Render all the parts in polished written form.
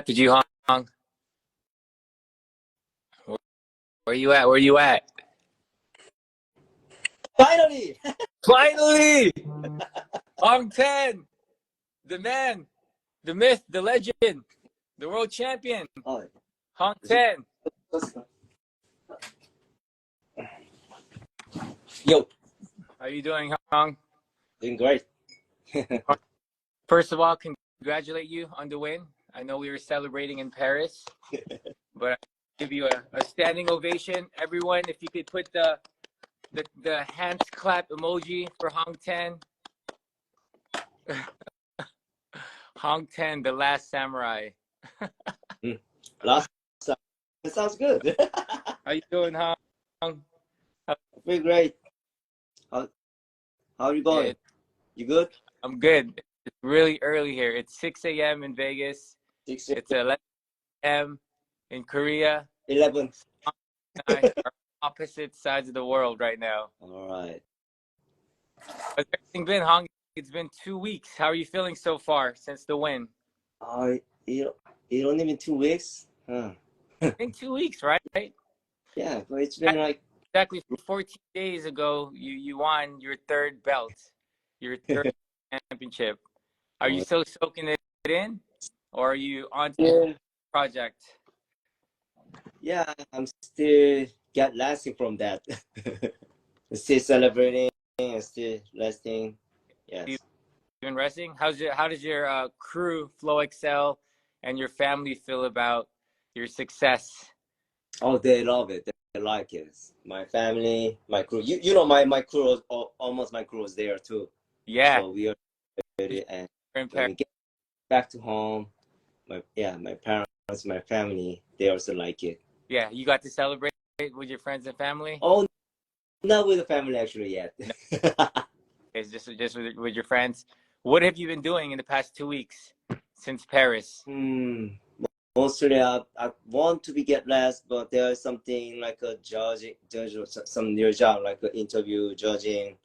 accepted you, Hong. Where you at? Where you at? Finally! Finally! Hong10, the man, the myth, the legend, the world champion, Oh, Hong10. yo, How you doing, Hong? doing great. First of all, congratulate you on the win. I know we were celebrating in Paris, but I'll give you a standing ovation. Everyone, if you could put the hands clap emoji for Hong10. Hong10, the last samurai. Last time. It sounds good. How you doing, Hong? Very great. How are you going? Good. You good? I'm good. It's really early here. It's 6 a.m. in Vegas. 6, It's 11 a.m. in Korea. 11. I are opposite sides of the world right now. All right. How's everything been, Hong? It's been 2 weeks. How are you feeling so far since the win? It only been 2 weeks? Huh. In 2 weeks, right? Yeah, but it's been like Exactly 14 days ago, you won your third belt, your third championship. Are you still soaking it in, or are you on to the project? yeah, I'm still get lasting from that. Still celebrating and still resting. You Yes. been resting? How does your crew, Flow Excel, and your family feel about your success? Oh, they love it. They like it. My family, my crew. You know, my crew was almost my crew was there too. Yeah, So we are ready, and you're in when Paris. we get back to home, my parents, my family, they also like it. Yeah, you got to celebrate with your friends and family. Oh, not with the family actually yet. No, it's just with your friends. What have you been doing in the past 2 weeks since Paris? Mostly, I want to be get less, but there is something like a judge or some new job, like an interview, judging,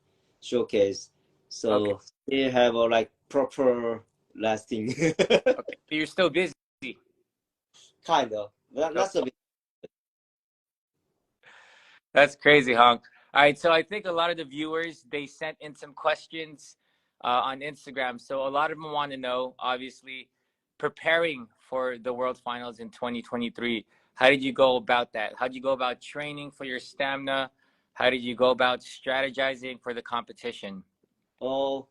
showcase. Okay, So they have a like proper lasting, okay, so you're still busy. kind of, So not so big. that's crazy, Honk. All right, so I think a lot of the viewers they sent in some questions on Instagram. So a lot of them want to know, obviously, preparing for the World Finals in 2023. How did you go about that? How did you go about training for your stamina? How did you go about strategizing for the competition? Oh,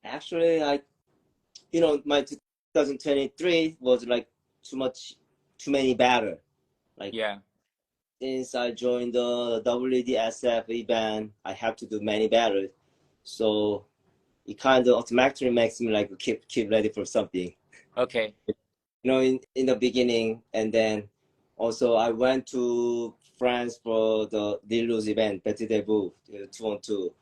actually, my 2023 was like too many batter. Like Yeah. since I joined the WDSF event, I have to do many battles. So it kind of automatically makes me like keep ready for something. Okay. In the beginning, and then also I went to France for the Lillo's event, Petit Debut, 2-on-2,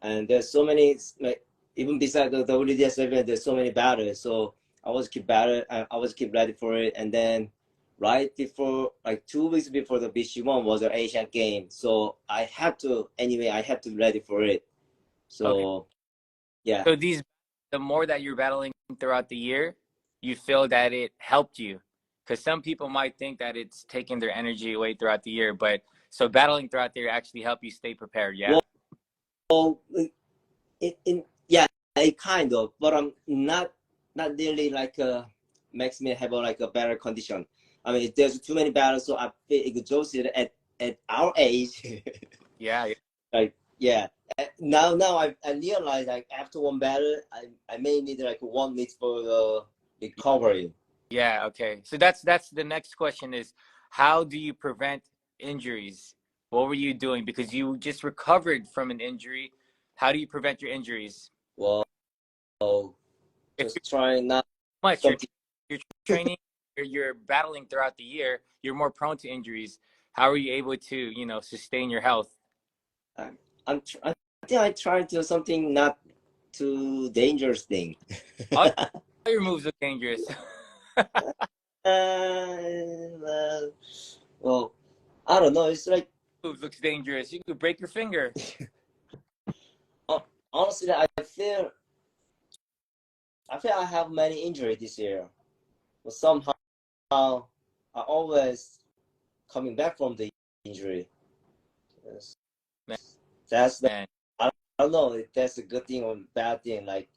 and there's so many like even beside the WDS event, there's so many battles. So I was keep ready for it, and then right before like 2 weeks before the BC1 was an Asian game, so I had to be ready for it. Okay. So yeah. So the more that you're battling throughout the year, you feel that it helped you. Because some people might think that it's taking their energy away throughout the year, but so battling throughout the year actually help you stay prepared. Yeah. Well, yeah, it kind of, but I'm not really like makes me have like a better condition. I mean, there's too many battles, so I feel exhausted at our age. Yeah. Like yeah, now I realize like after one battle, I may need like 1 week for the recovery. Yeah. Okay. So that's the next question is how do you prevent injuries? What were you doing? Because you just recovered from an injury. How do you prevent your injuries? Well, If just trying not much something. you're training, you're battling throughout the year, you're more prone to injuries. How are you able to, sustain your health? I think I tried to do something not too dangerous thing. All your moves look dangerous. Well, well, I don't know. It's like Moves looks dangerous. You could break your finger. honestly, I feel I have many injuries this year. but somehow I always coming back from the injury. Yes. Man, That's the, man. I don't know if that's a good thing or bad thing. Like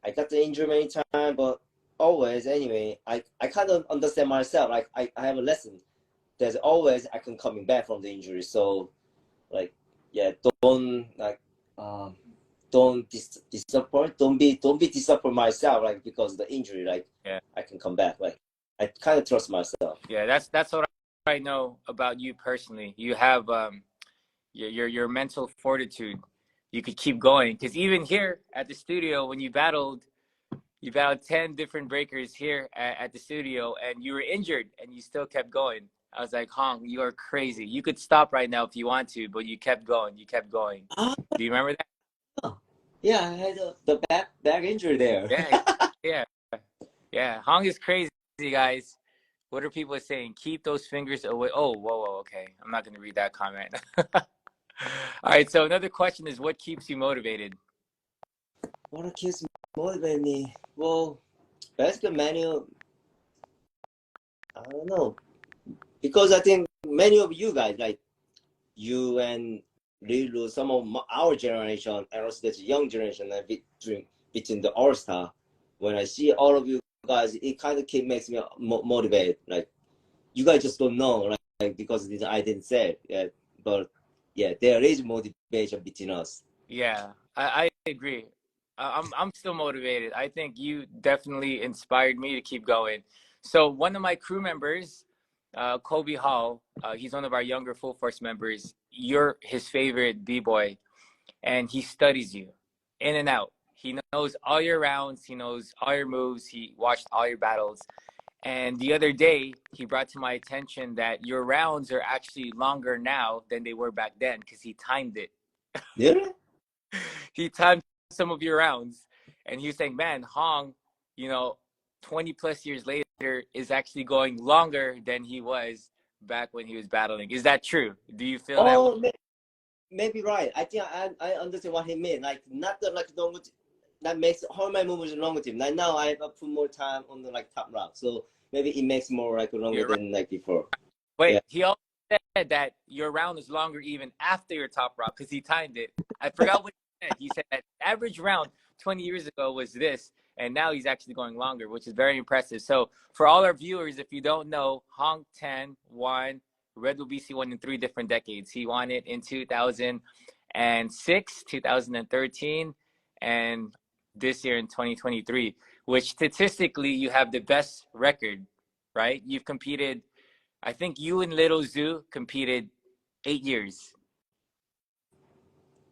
I got the injury many times, but always anyway, I kind of understand myself. Like I have a lesson. There's always I can coming back from the injury. So like yeah, don't like don't disappoint. Don't be disappoint myself like because of the injury. Like Yeah. I can come back. Like I kind of trust myself. Yeah, that's what I know about you personally. You have your mental fortitude. You could keep going because even here at the studio, when you battled 10 different breakers here at the studio, and you were injured, and you still kept going. I was like, Hong, you are crazy. You could stop right now if you want to, but you kept going. You kept going. Ah, Do you remember that? yeah, I had the back injury there. Yeah, yeah, yeah. Hong is crazy, guys. What are people saying? Keep those fingers away. Oh, whoa. Okay, I'm not gonna read that comment. All right. So another question is, what keeps you motivated? What keeps motivate me? Well, basically, manual. I don't know because I think many of you guys, like you and Lilu, some of our generation, and also this young generation, and between the All Star, when I see all of you guys, it kind of makes me motivated. Like you guys just don't know, like because I didn't say it yet, but yeah, there is motivation between us. Yeah, I agree. I'm still motivated. I think you definitely inspired me to keep going. So one of my crew members, Kobe Hall, he's one of our younger Full Force members. You're his favorite b-boy, and he studies you in and out. He knows all your rounds. He knows all your moves. He watched all your battles. And the other day, he brought to my attention that your rounds are actually longer now than they were back then because he timed it. Yeah. He timed some of your rounds, and he was saying, "Man, Hong, you know, 20 plus years later is actually going longer than he was back when he was battling." Is that true? Do you feel that way? Oh, maybe right. I think I understand what he meant. Like not the like long that makes all my moves longer team. Like now I put more time on the like top route, so maybe it makes more like longer You're right. than like before. Yeah. Wait, he also said that your round is longer even after your top round because he timed it. I forgot what he said. He said that average round 20 years ago was this, and now he's actually going longer, which is very impressive. So for all our viewers, if you don't know, Hong10 won Red Bull BC won in 3 different decades. He won it in 2006, 2013, and this year in 2023, which statistically you have the best record, right? You've competed, I think you and Little Zoo competed 8 years,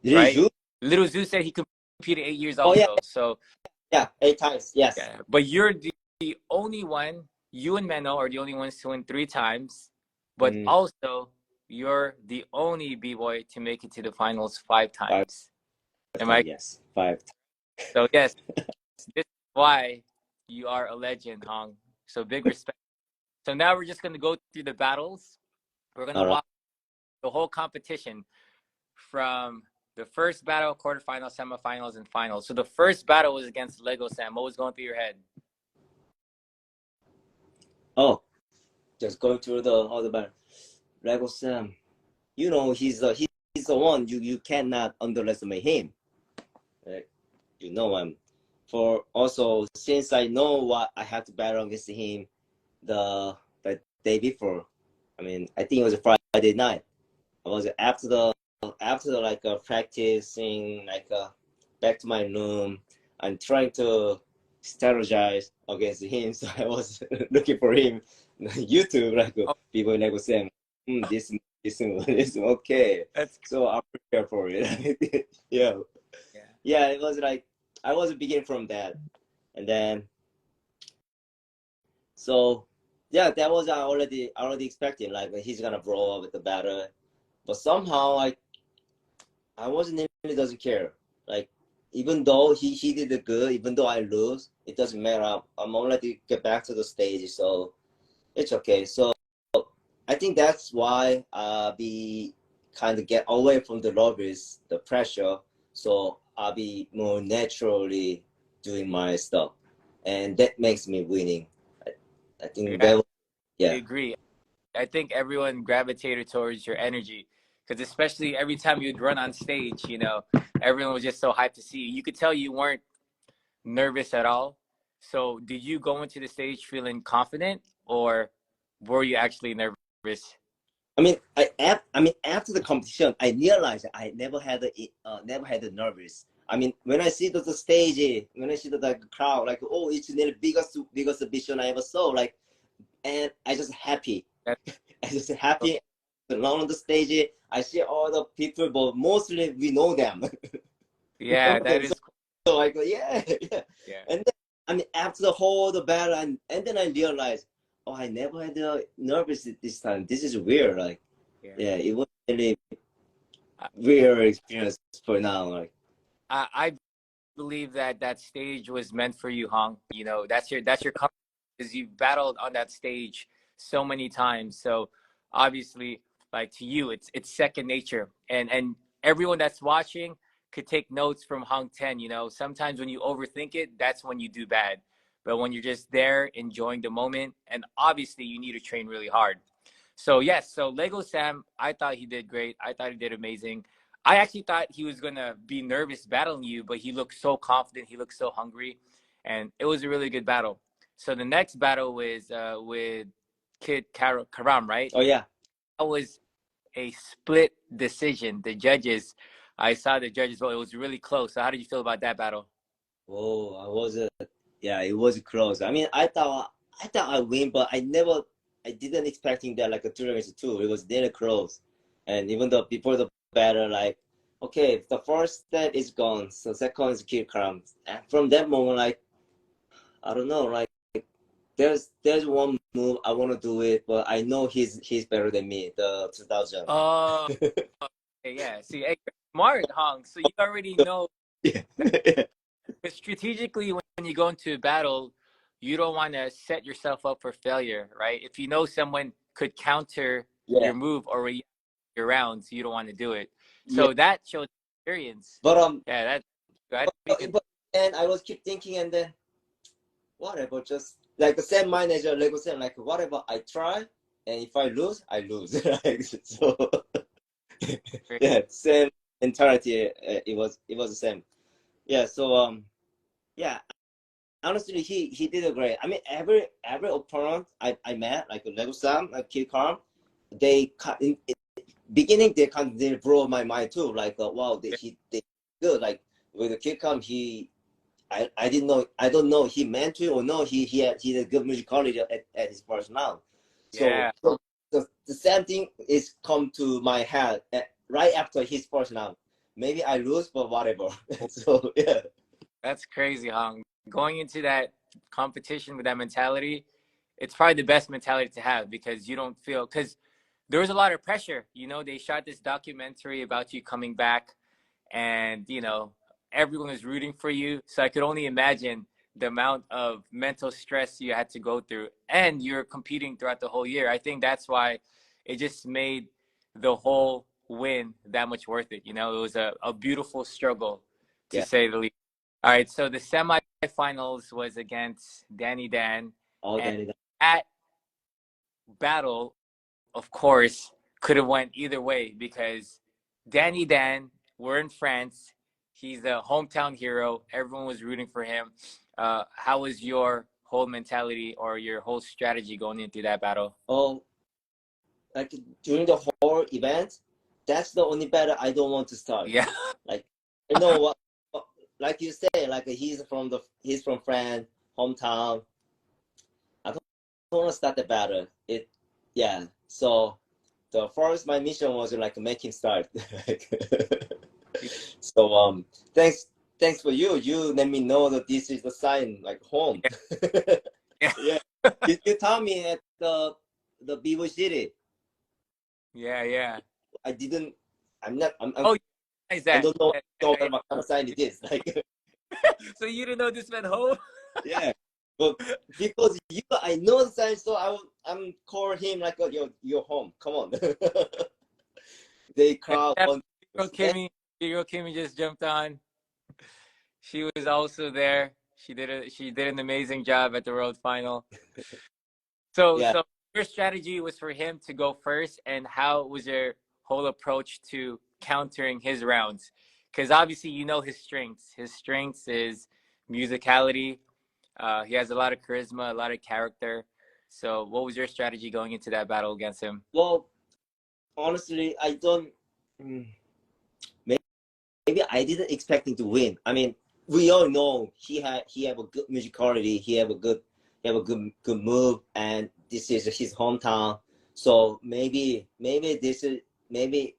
Did right? you? Little Zoo said he competed 8 years Oh yeah, also. So yeah, 8 times. Yes. yeah, but you're the only one. You and Menno are the only ones to win 3 times, but Mm, also you're the only b-boy to make it to the finals five five times. Am I? times. Yes, 5. So yes, this is why you are a legend, Hong. So big respect. So now we're just gonna go through the battles. We're gonna All right. watch the whole competition from the first battle, quarterfinals, semifinals, and finals. So the first battle was against Lego Sam. What was going through your head? Oh, just going through the all the battle. Lego Sam. You know he's the one you cannot underestimate him. Right? You know him. For also since I know what I have to battle against him the day before. I mean, I think it was a Friday night. I was after like practicing like back to my room and trying to strategize against him. So I was looking for him YouTube like Oh, people like saying, this okay. that's So I'm prepared for it. Yeah, yeah. yeah. It was like I was beginning from that, and then so yeah, that was already expecting like he's gonna blow up with the batter, but somehow I wasn't really doesn't care. Like even though he did the good, even though I lose, it doesn't matter. I'm already get back to the stage, so it's okay. So I think that's why be kind of get away from the lobbies, the pressure. So I'll be more naturally doing my stuff, and that makes me winning. I think Yeah, that was, I yeah. agree. I think everyone gravitated towards your energy because especially every time you'd run on stage, everyone was just so hyped to see you. You could tell you weren't nervous at all. So, did you go into the stage feeling confident, or were you actually nervous? I mean, after the competition, I realized I never had the nervous. I mean, when I see the stage, when I see the crowd, like, oh, it's the biggest exhibition I ever saw. Like, and I just happy. That, I just happy. Along on the stage, I see all the people, but mostly we know them. We yeah, know that them. is So I go, yeah, yeah. yeah, And then, I mean, after the whole the battle, and then I realized, oh, I never had the nervous this time. This is weird. Like, yeah. yeah, it was really I, weird experience for now. Like, I believe that that stage was meant for you, Hong. That's your comfort because you've battled on that stage so many times. So obviously, like to you, it's second nature, and everyone that's watching could take notes from Hong 10. Sometimes when you overthink it, that's when you do bad. But when you're just there enjoying the moment, and obviously you need to train really hard. So yes, so Lego Sam, I thought he did great. I thought he did amazing. I actually thought he was gonna be nervous battling you, but he looked so confident. He looked so hungry, and it was a really good battle. So the next battle was with Kid Karam, right? oh yeah, That was a split decision. The judges, I saw the judges vote. It was really close. So how did you feel about that battle? oh, I was yeah, it was close. I mean, I thought I win, but I didn't expecting that like a 2 against 2. It was really close, and even though before the battle, like, okay, the first step is gone, so second is kill crumbs. And from that moment, like, I don't know, like, there's one move I want to do it, but I know he's better than me. The 2000. Oh, okay, yeah. See, hey, you're smart, Hong. So you already know. Yeah. But strategically, when you go into a battle, you don't want to set yourself up for failure, right? If you know someone could counter Yeah. your move or your rounds, you don't want to do it. Yeah. So that shows experience. But Yeah, that's I think but then I was keep thinking, and then whatever, just like the same manager, Lego said, like, whatever I try, and if I lose, I lose. Like, so yeah, same mentality. It was the same. Yeah. So yeah. Honestly, he did a great. I mean, every opponent I met, like Lego Sam, like Kid Karm, they in beginning they kind of they blow my mind too. Like, wow, they good. Like with the Kid Karm, I didn't know, I don't know he meant to or no, he had good musicality at his first round. So, yeah, the same thing is come to my head right after his first round. Maybe I lose, but whatever. So yeah, that's crazy, Hong. Going into that competition with that mentality, it's probably the best mentality to have because you don't feel because there was a lot of pressure. They shot this documentary about you coming back, and everyone was rooting for you. So I could only imagine the amount of mental stress you had to go through, and you're competing throughout the whole year. I think that's why it just made the whole win that much worth it. It was a beautiful struggle, to yeah. say the least. All right, so the semifinals was against Danny Dan, All and that. that battle, of course, could have went either way because Danny Dan, we're in France. He's a hometown hero. Everyone was rooting for him. How was your whole mentality or your whole strategy going into that battle? Oh, like during the whole event, that's the only battle I don't want to start. Yeah, Like, you know what, like you say, like he's from France, hometown. I don't want to start the battle. Yeah. So the first my mission was like make him start. So thanks for you. You let me know that this is the sign like home. yeah, Yeah. You tell me at the Beaver City. yeah, yeah. I didn't. I'm not. Oh, is I that? don't know what kind of sign it is. Like, So you didn't know this meant home? yeah, but because I know the sign, so I'm call him like, your home. Come on. They Yeah, crowd that on. Girl Kimmy just jumped on. She was also there. She did an amazing job at the world final. So, Yeah. so your strategy was for him to go first, and how was your whole approach to countering his rounds? Because obviously, you know his strengths. His strengths is musicality. He has a lot of charisma, a lot of character. So, what was your strategy going into that battle against him? Well, honestly, I don't. mm, Maybe I didn't expect him to win. I mean, we all know he have a good musicality. He have a good move, and this is his hometown. So maybe this is maybe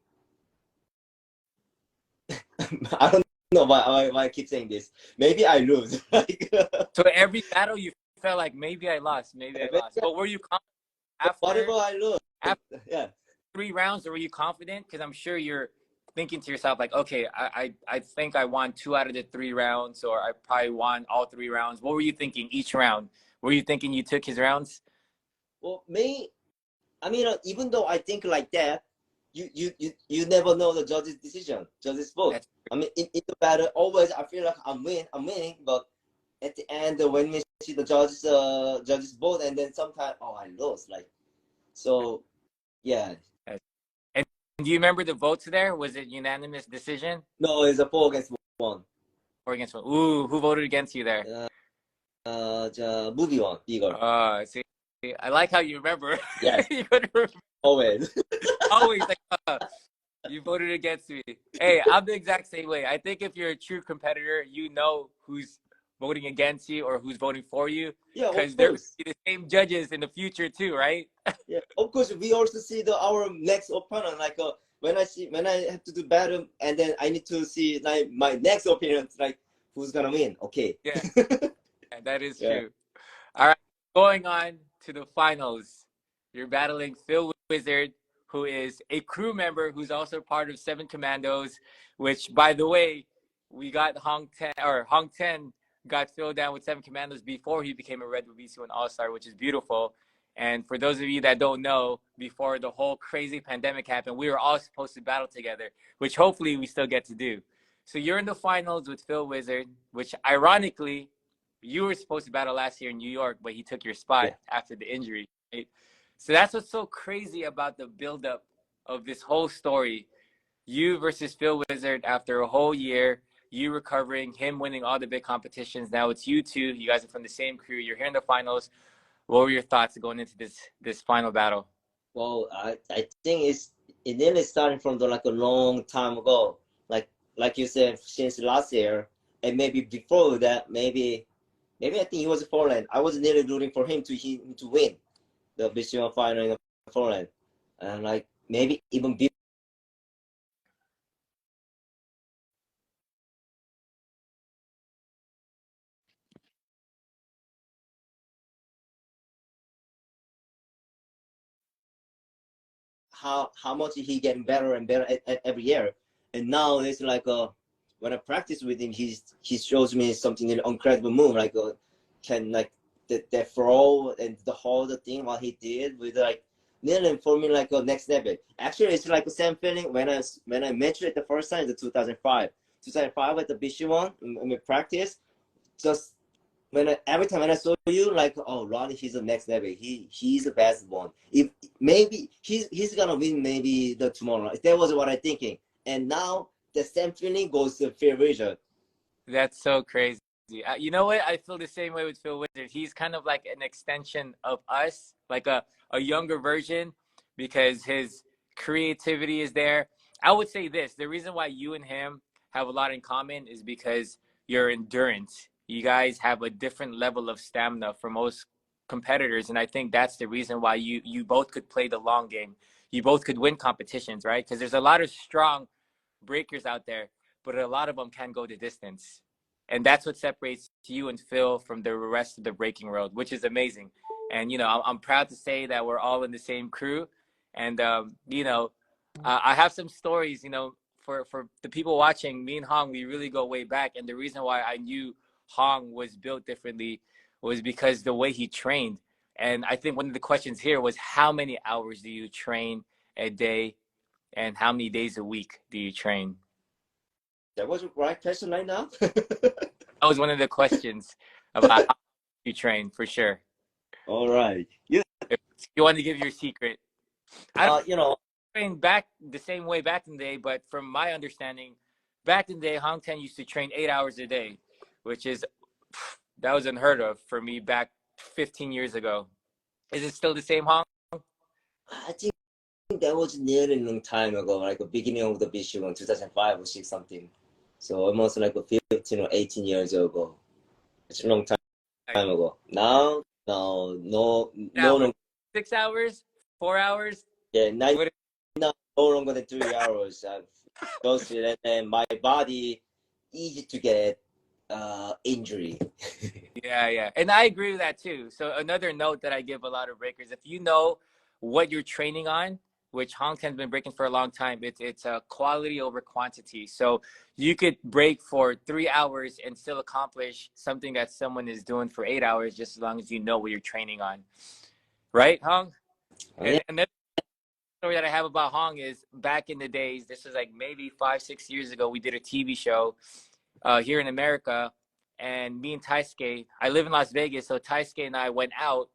I don't know why I keep saying this. Maybe I lose. Like, So every battle, you felt like maybe I lost, maybe I lost. But were you confident whatever after I lose, after yeah. 3 rounds? Or were you confident? Because I'm sure you're thinking to yourself like, okay, I think I won 2 out of the 3 rounds, or I probably won all 3 rounds. What were you thinking each round? Were you thinking you took his rounds? Well, I mean, even though I think like that, you never know the judge's decision, judge's vote. That's I mean, in the battle, always I feel like I'm winning, but at the end, when we see the judge's vote, and then sometimes, oh, I lost. Like, so, yeah. and do you remember the votes there? Was it unanimous decision No, it's a 4 against 1. or against one? Ooh, who voted against you there? The movie one, Eagle. See, I like how you remember. Yes, You could remember always. always like, you voted against me. Hey, I'm the exact same way. I think if you're a true competitor, you know who's voting against you or who's voting for you, Yeah, of because they're going course. to be the same judges in the future too, right? Yeah, of course. We also see our next opponent. Like, when I have to do battle, and then I need to see like my next opponent, like who's gonna win. Okay. Yeah, that is Yeah. true. All right, going on to the finals. You're battling Phil Wizard, who is a crew member who's also part of Seven Commandos, which, by the way, we got Hong10 got filled down with Seven Commandos before he became a Red Bull BC1 All-Star, which is beautiful. And for those of you that don't know, before the whole crazy pandemic happened, we were all supposed to battle together, which hopefully we still get to do. So you're in the finals with Phil Wizard, which ironically you were supposed to battle last year in New York, but he took your spot Yeah. after the injury. Right? So that's what's so crazy about the buildup of this whole story. You versus Phil Wizard after a whole year, you recovering, him winning all the big competitions. Now it's you two. You guys are from the same crew. You're here in the finals. What were your thoughts going into this final battle? Well, I think it nearly starting from the like a long time ago. Like you said, since last year, and maybe before that, maybe I think he was Poland. I was nearly rooting for him to win the BC1 final in Poland, and like maybe even how much he getting better and better at every year. And now it's like when I practice with him, he shows me something incredible move, like can like the throw and the whole the thing what he did with like nearly for me like a next level. Actually, it's like the same feeling when I met you at the first time, the 2005 at the BC1 when we practice. Just every time when I saw you, like, oh, Ronnie, he's the next level. He's the best one. If maybe he's gonna win maybe the tomorrow. That was what I thinking. And now the same feeling goes to Fear Vision. That's so crazy. You know what? I feel the same way with Phil Wizard. He's kind of like an extension of us, like a younger version, because his creativity is there. I would say this: the reason why you and him have a lot in common is because your endurance. You guys have a different level of stamina for most competitors, and I think that's the reason why you both could play the long game. You both could win competitions, right? Because there's a lot of strong breakers out there, but a lot of them can go the distance. And that's what separates you and Phil from the rest of the breaking world, which is amazing. And, I'm proud to say that we're all in the same crew. And, I have some stories, for the people watching. Me and Hong, we really go way back. And the reason why I knew Hong was built differently was because the way he trained. And I think one of the questions here was, how many hours do you train a day, and how many days a week do you train? That was the right question right now. That was one of the questions about how you train, for sure. All right. Yeah. You want to give your secret? I don't You know, train back the same way back in the day, but from my understanding, back in the day, Hong10 used to train 8 hours a day, which is that was unheard of for me back 15 years ago. Is it still the same, Hong? I think that was nearly a long time ago, like the beginning of the BC one, 2005 or 6 something. So almost like 15 or 18 years ago. It's a long time ago. Now, no, no Hours, longer. 6 hours, 4 hours. Yeah, What? no longer than 3 hours. Those and then my body easy to get injury. Yeah. And I agree with that too. So another note that I give a lot of breakers, if you know what you're training on, which Hong10's been breaking for a long time, it's a quality over quantity. So you could break for 3 hours and still accomplish something that someone is doing for 8 hours, just as long as you know what you're training on. Right, Hong? Oh, yeah. And story that I have about Hong is back in the days, this was like maybe 5, 6 years ago, we did a TV show here in America, and me and Taisuke, I live in Las Vegas, so Taisuke and I went out,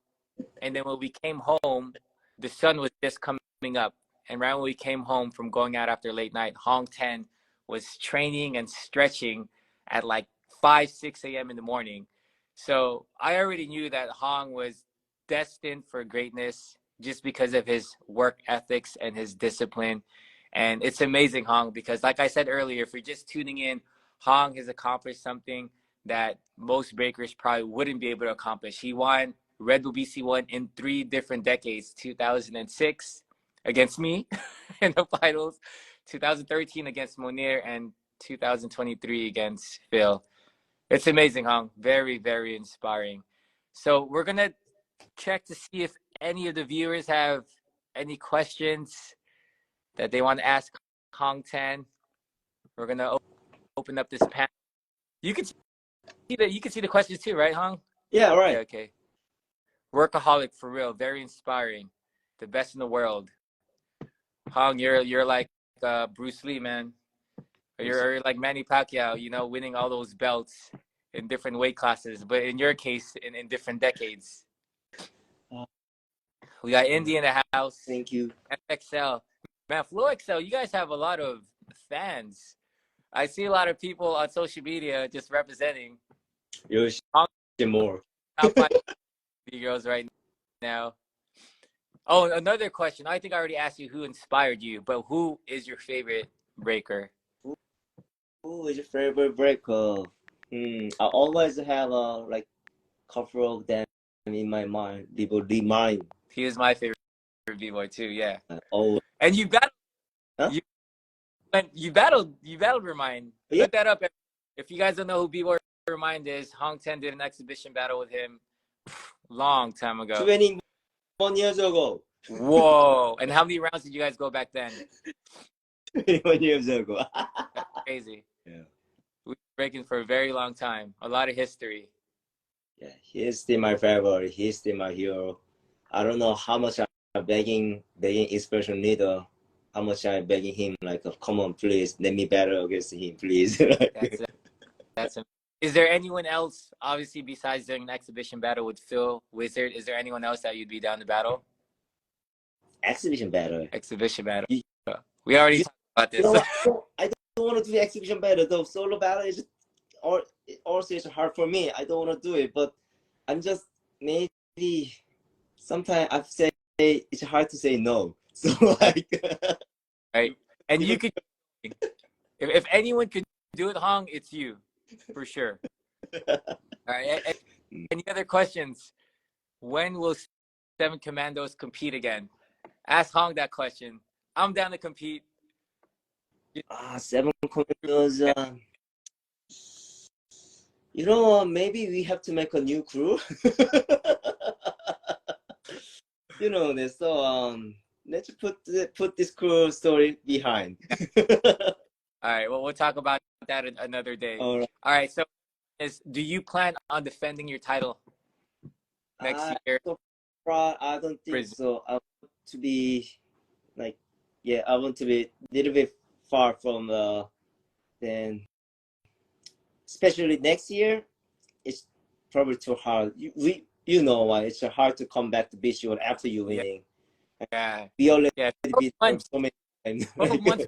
and then when we came home, the sun was just coming up, and right when we came home from going out after late night, Hong10 was training and stretching at like 5, 6 a.m. in the morning. So I already knew that Hong was destined for greatness just because of his work ethics and his discipline. And it's amazing, Hong, because like I said earlier, if you're just tuning in, Hong has accomplished something that most breakers probably wouldn't be able to accomplish. He won Red Bull BC1 in 3 different decades: 2006 against me in the finals, 2013 against Monir, and 2023 against Phil. It's amazing, Hong. Very, very inspiring. So we're going to check to see if any of the viewers have any questions that they want to ask Hong10. We're going to open up this panel. You can see the questions too, right, Hong? Yeah, right. Okay. Workaholic for real, very inspiring. The best in the world. Hong, you're like Bruce Lee, man. You're like Manny Pacquiao, winning all those belts in different weight classes, but in your case, in different decades. We got Indy in the house. Thank you. FXL. Man, Flow XL, you guys have a lot of fans. I see a lot of people on social media just representing. You're more. Top 5 girls right now. Oh, another question. I think I already asked you who inspired you, but who is your favorite breaker? Who is your favorite breaker? I always have like couple of them in my mind. People remind. He is my favorite b-boy too. Yeah. Oh. And you battled. Huh? You battled Remind. Yeah. Look that up. If you guys don't know who b-boy Remind is, Hong10 did an exhibition battle with him long time ago. 21 years ago. Whoa! And how many rounds did you guys go back then? 21 years ago. That's crazy. Yeah. We've been breaking for a very long time. A lot of history. Yeah, he's still my favorite. He's still my hero. I don't know how much I'm begging inspiration leader. How much I'm begging him, like, come on, please, let me battle against him, please. That's Is there anyone else, obviously, besides doing an exhibition battle with Phil Wizard? Is there anyone else that you'd be down to battle? Exhibition battle. Exhibition battle. We already talked about this. I don't want to do exhibition battle though. Solo battle is also it's hard for me. I don't want to do it, but I'm just maybe sometimes I say it's hard to say no. So like, right, and you could, if anyone could do it, Hong, it's you, for sure. All right. Any other questions? When will 7 Commandos compete again? Ask Hong that question. I'm down to compete. 7 Commandos. Maybe we have to make a new crew. This. So let's put this crew story behind. All right. Well, we'll talk about that another day. All right. So, do you plan on defending your title next year? So far, I don't think so. I want to be I want to be a little bit far from then. Especially next year, it's probably too hard. you know why it's hard to come back to beach world after you winning. Yeah. We already Yeah. beat them so many times. 12 months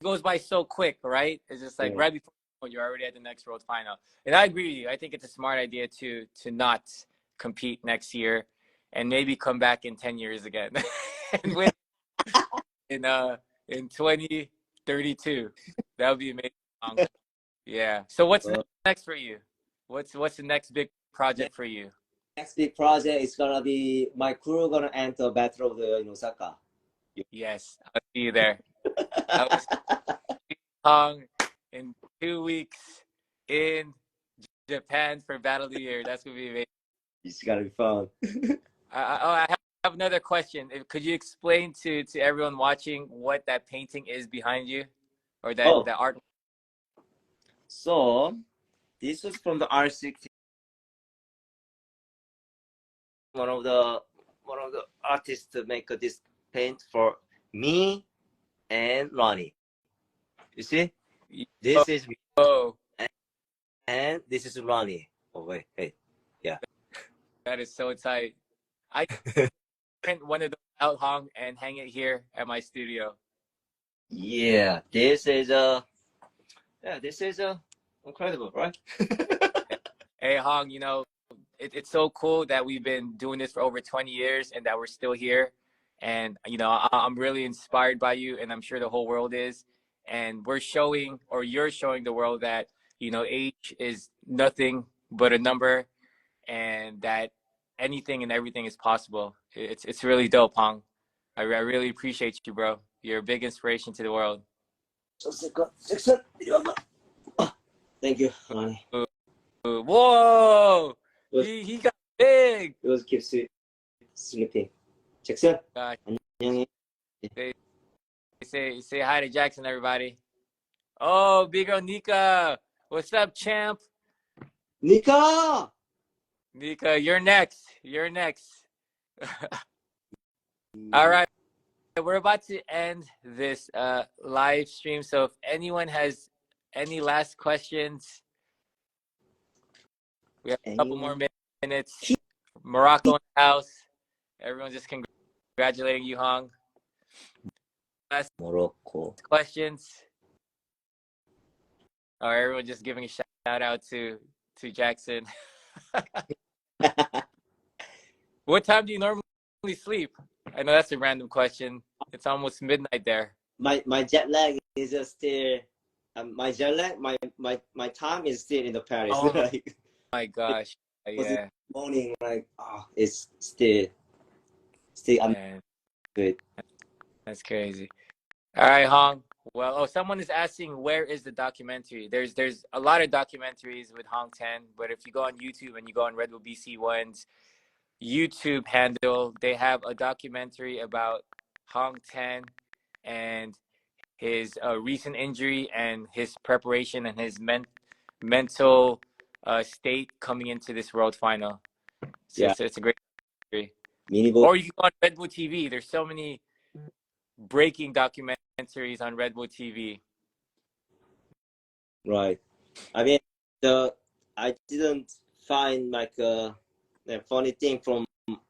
goes by so quick, right? It's just like Yeah. right before you're already at the next world final. And I agree with you. I think it's a smart idea to not compete next year and maybe come back in 10 years again and win in 2032. That would be amazing. Yeah. So what's next for you? What's the next big project for you? Next big project is gonna be my crew gonna enter Battle of the in Osaka. Yes, I'll see you there. I was Hong in 2 weeks in Japan for Battle of the Year. That's gonna be amazing. It's gonna be fun. I have another question. Could you explain to everyone watching what that painting is behind you, or that art? So this was from the R60. One of the artists to make this paint for me and Ronnie. You see, this is me, and this is Ronnie. Oh wait, hey, yeah. That is so tight. I print one of those out, Hong, and hang it here at my studio. Yeah, this is incredible, right? Hey, Hong, it's so cool that we've been doing this for over 20 years and that we're still here. And, I'm really inspired by you, and I'm sure the whole world is. And we're showing, or you're showing the world that, age is nothing but a number, and that anything and everything is possible. It's really dope, Hong. I really appreciate you, bro. You're a big inspiration to the world. Thank you, Ronnie. Whoa! He got big. It was keep sleeping. Jackson. 안녕히. Say hi to Jackson, everybody. Oh, big girl Nika. What's up, champ? Nika, you're next. You're next. All right. We're about to end this live stream. So if anyone has any last questions, we have a couple more minutes. Morocco in the house. Everyone's just congratulating you, Hong. Last Morocco. questions? Or everyone just giving a shout out to Jackson. What time do you normally sleep? I know that's a random question. It's almost midnight there. My jet lag is still my jet lag. My time is still in the Paris. Oh like, my gosh! Yeah. Morning, like it's still Man, good. that's crazy. All right, Hong. Well, someone is asking, where is the documentary? There's a lot of documentaries with Hong10, but if you go on YouTube and you go on Red Bull BC1's YouTube handle, they have a documentary about Hong10 and his recent injury and his preparation and his mental state coming into this world final. So it's a great documentary. Or you can go on Red Bull TV. There's so many breaking documentaries on Red Bull TV. Right. I mean, I didn't find like a funny thing from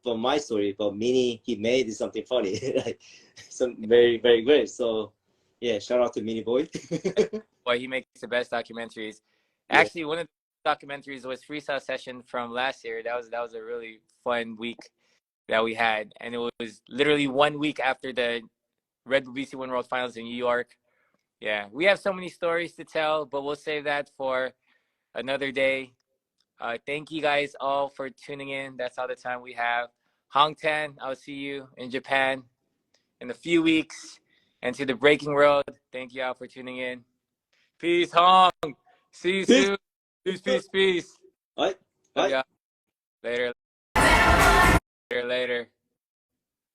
my story, but Mini, he made something funny, like some very very great. So yeah, shout out to Mini Boy. Boy, he makes the best documentaries. Yeah. Actually, one of the documentaries was Freestyle Session from last year. That was a really fun week that we had, and it was literally 1 week after the Red Bull BC1 World Finals in New York. Yeah, we have so many stories to tell, but we'll save that for another day. Thank you guys all for tuning in. That's all the time we have. Hong10, I'll see you in Japan in a few weeks. And to the breaking world, thank you all for tuning in. Peace, Hong. See you soon. Peace. Bye. Later. Later.